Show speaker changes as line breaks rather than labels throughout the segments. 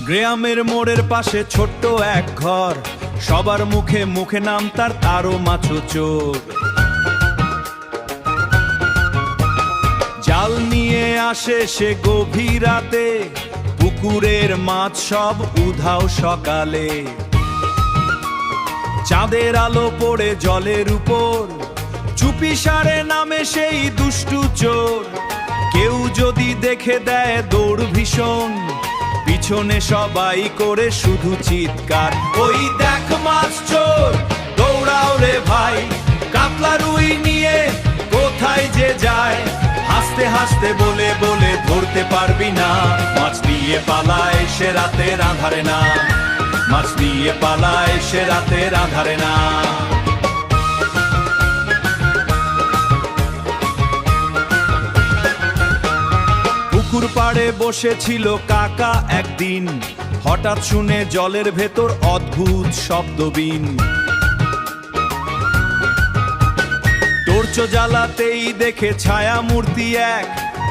গ্রামের মোড়ের পাশে ছোট্ট এক ঘর, সবার মুখে মুখে নাম তার তারো মাছো চোর। জাল নিয়ে আসে সে গভীর রাতে, পুকুরের মাছ সব উধাও সকালে। চাঁদের আলো পড়ে জলের উপর, চুপি সারে নামে সেই দুষ্টু চোর। কেউ যদি দেখে দেয় দৌড় ভীষণ, পিছনে সবাই করে শুধু চিৎকার, ওই দেখ মাছ চোর দৌড়াও রে ভাই, কাতলা রুই নিয়ে কোথায় যে যায়। হাসতে হাসতে বলে বলে ধরতে পারবি না, মাছ নিয়ে পালায় সে রাতের আঁধারে না, মাছ নিয়ে পালায় সে রাতের আঁধারে না। পুকুর পাড়ে বসেছিল কাকা একদিন, হঠাৎ শুনে জলের ভেতর অদ্ভুত শব্দবিন। টর্চ জ্বালাতেই দেখে ছায়া মূর্তি এক,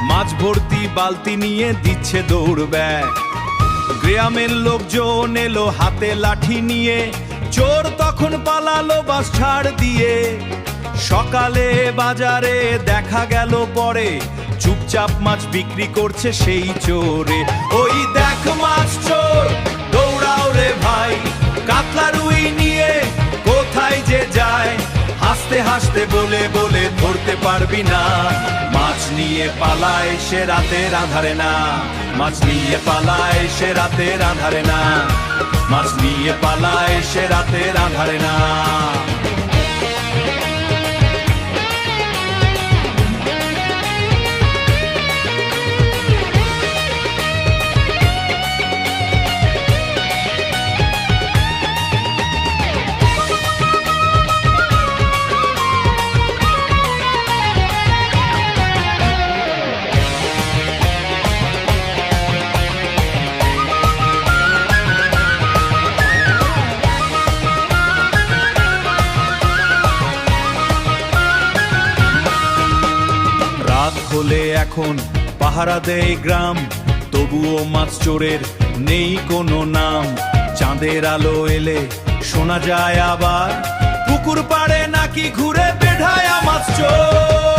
মাছ ভর্তি বালতি নিয়ে দিচ্ছে দৌড় ব্যাগ। গ্রামের লোকজন এলো হাতে লাঠি নিয়ে, চোর তখন পালালো বাস ছাড় দিয়ে। সকালে বাজারে দেখা গেল পরে, চুপচাপ মাছ বিক্রি করছে সেই চোরে। ওই দেখ মাছ চোর দৌড়াও রে ভাই, কাতলা রুই নিয়ে কোথায় যে যায়। হাসতে হাসতে বলে বলে ধরতে পারবি না, মাছ নিয়ে পালায় সে রাতের আঁধারে না, মাছ নিয়ে পালায় সে রাতের আঁধারে না, মাছ নিয়ে পালায় সে রাতের আঁধারে না। রাত হলে এখন পাহারা দেয় গ্রাম, তবুও মাছ চোরের নেই কোনো নাম। চাঁদের আলো এলে শোনা যায় আবার, পুকুর পাড়ে নাকি ঘুরে বেঢায়া মাছ চোর।